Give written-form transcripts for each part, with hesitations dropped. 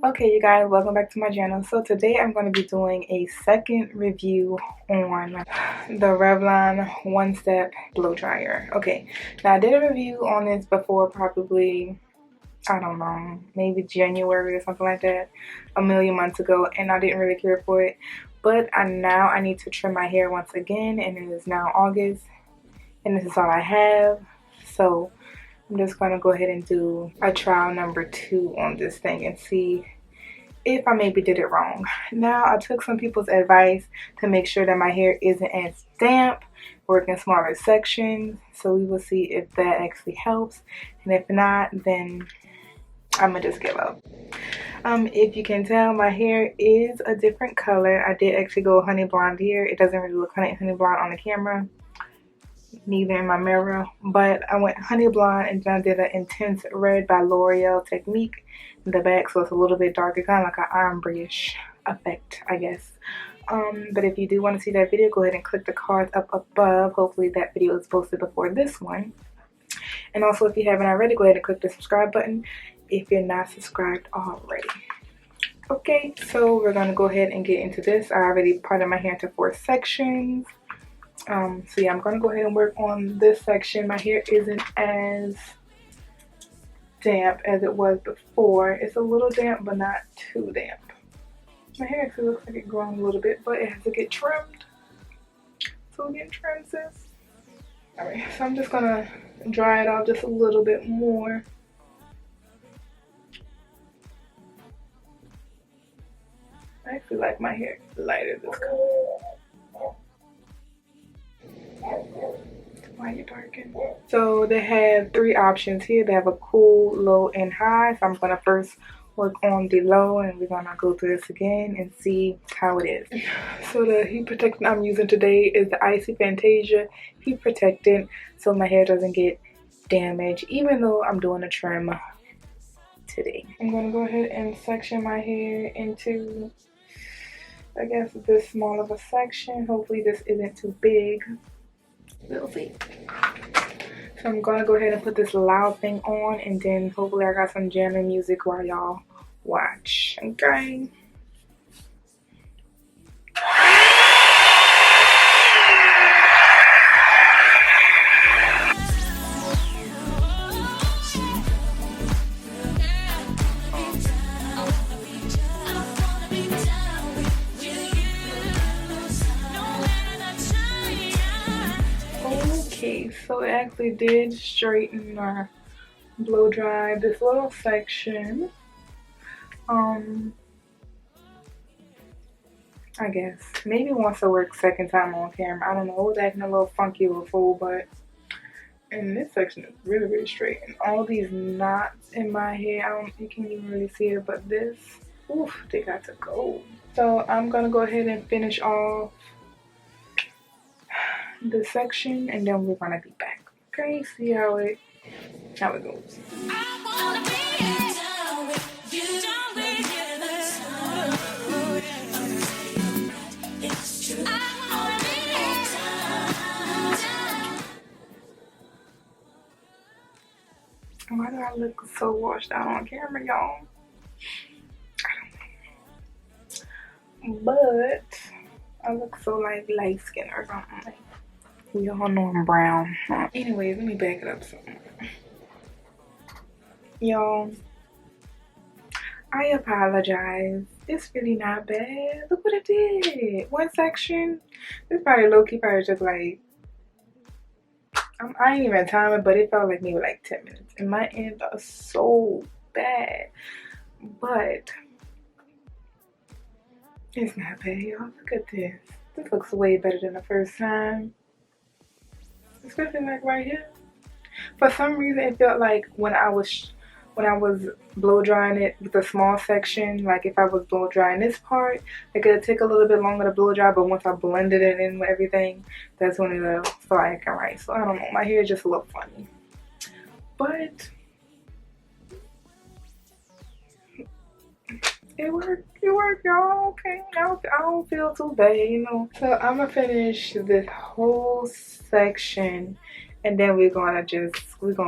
Okay, you guys, welcome back to my channel. So today I'm going to be doing a second review on the Revlon One-Step Blow Dryer. Okay, now I did a review on this before, probably, I don't know, maybe January or something like that, a million months ago, and I didn't really care for it. But now I need to trim my hair once again, and it is now August, and this is all I have. So I'm just going to go ahead and do a trial number 2 on this thing and see if I maybe did it wrong. Now, I took some people's advice to make sure that my hair isn't as damp, work in smaller sections, so we will see if that actually helps, and if not, then I'm gonna just give up. If you can tell, my hair is a different color. I did actually go honey blonde here. It doesn't really look honey blonde on the camera, neither in my mirror, but I went honey blonde and then I did an intense red by L'Oreal Technique in the back, so it's a little bit darker, kind of like an ombre-ish effect, I guess. But if you do want to see that video, go ahead and click the card up above. Hopefully that video is posted before this one. And also, if you haven't already, go ahead and click the subscribe button if you're not subscribed already. Okay, so we're gonna go ahead and get into this. I already parted my hair into 4 sections. So yeah, I'm gonna go ahead and work on this section. My hair isn't as damp as it was before. It's a little damp, but not too damp. My hair actually looks like it's growing a little bit, but it has to get trimmed. So we're getting trimmed, sis. Alright, so I'm just gonna dry it off just a little bit more. I actually like my hair lighter this color. Why are you barking? So they have 3 options here. They have a cool, low, and high. So I'm gonna first work on the low, and we're gonna go through this again and see how it is. So the heat protectant I'm using today is the Icy Fantasia heat protectant, so my hair doesn't get damaged, even though I'm doing a trim today. I'm gonna go ahead and section my hair into, I guess, this small of a section. Hopefully this isn't too big. We'll see. So I'm gonna go ahead and put this loud thing on, and then hopefully I got some jamming music while y'all watch. Okay. Okay, so it actually did straighten or blow dry this little section. I guess maybe once I work second time on camera. I don't know, it was acting a little funky before, but and this section is really straight. And all these knots in my hair, you can't even really see it, but this, oof, they got to go. So I'm gonna go ahead and finish off the section, and then we're gonna be back. Okay, see how it goes. Why do I look so washed out on camera, y'all? But I look so like light skin or something. We all know I'm brown. Anyways, let me back it up some. Y'all, I apologize. It's really not bad. Look what it did. 1 section. It's probably low-key, probably just like, I ain't even time it, but it felt like maybe like 10 minutes. And my ends are so bad. But it's not bad, y'all. Look at this. This looks way better than the first time. Especially like right here. For some reason, it felt like when I was blow drying it with a small section, like if I was blow drying this part, it could take a little bit longer to blow dry, but once I blended it in with everything, that's when it started acting right. So I don't know, my hair just looked funny, but it worked, y'all. Okay, I don't feel too bad, you know. So I'm gonna finish this whole section, and then we're gonna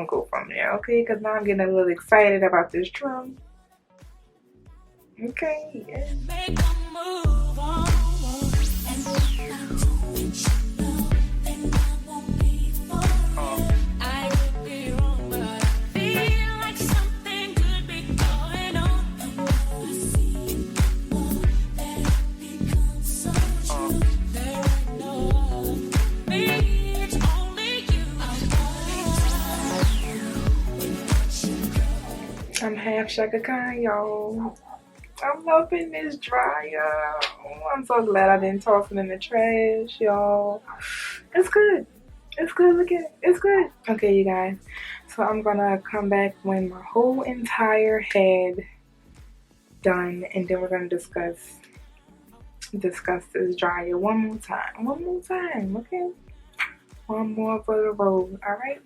go from there, okay? Because now I'm getting a little excited about this drum. Okay, yeah. Make a move on. I'm half Shaka Khan, y'all. I'm loving this dryer. Oh, I'm so glad I didn't toss it in the trash, y'all. It's good. It's good. Look at it. It's good. Okay, you guys. So I'm gonna come back when my whole entire head done, and then we're gonna discuss this dryer one more time. One more time, okay? One more for the road. All right.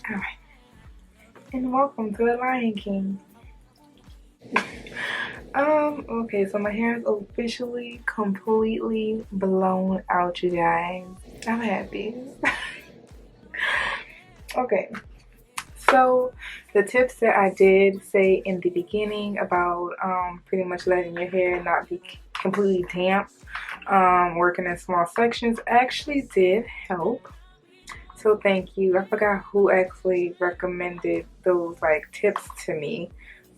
All right. And welcome to the Lion King. Okay, so my hair is officially completely blown out, you guys. I'm happy. Okay, so the tips that I did say in the beginning about pretty much letting your hair not be completely damp, working in small sections actually did help. So thank you. I forgot who actually recommended those like tips to me.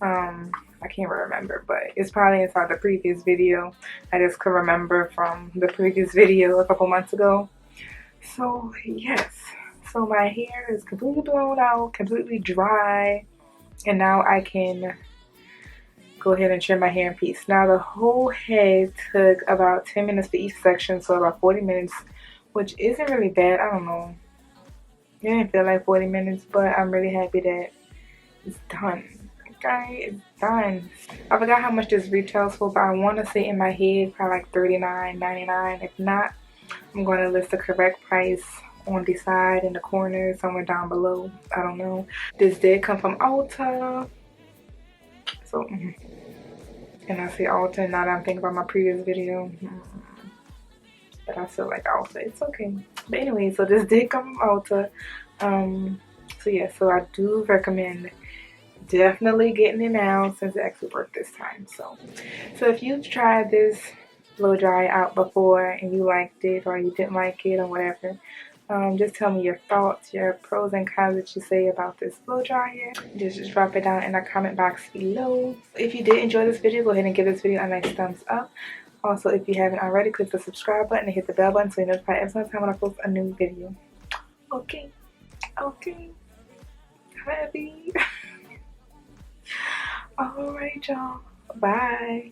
I can't remember, but it's probably inside the previous video. I just could remember from the previous video a couple months ago. So yes, so my hair is completely blown out, completely dry, and now I can go ahead and trim my hair in peace. Now the whole head took about 10 minutes for each section, so about 40 minutes, which isn't really bad. I don't know. It didn't feel like 40 minutes, but I'm really happy that it's done. Okay, it's done. I forgot how much this retails for, but I want to say in my head probably like $39.99. If not, I'm going to list the correct price on the side in the corner somewhere down below. I don't know. This did come from Ulta. So, and I say Ulta now that I'm thinking about my previous video. But I feel like Ulta, it's okay. But anyway, so this did come from Ulta. So yeah, so I do recommend definitely getting it now since it actually worked this time. So if you've tried this blow dry out before and you liked it or you didn't like it or whatever, just tell me your thoughts, your pros and cons that you say about this blow dryer. Just drop it down in the comment box below. If you did enjoy this video, go ahead and give this video a nice thumbs up. Also, if you haven't already, click the subscribe button and hit the bell button so you're notified every single time when I post a new video. Okay. Happy. Alright, y'all. Bye.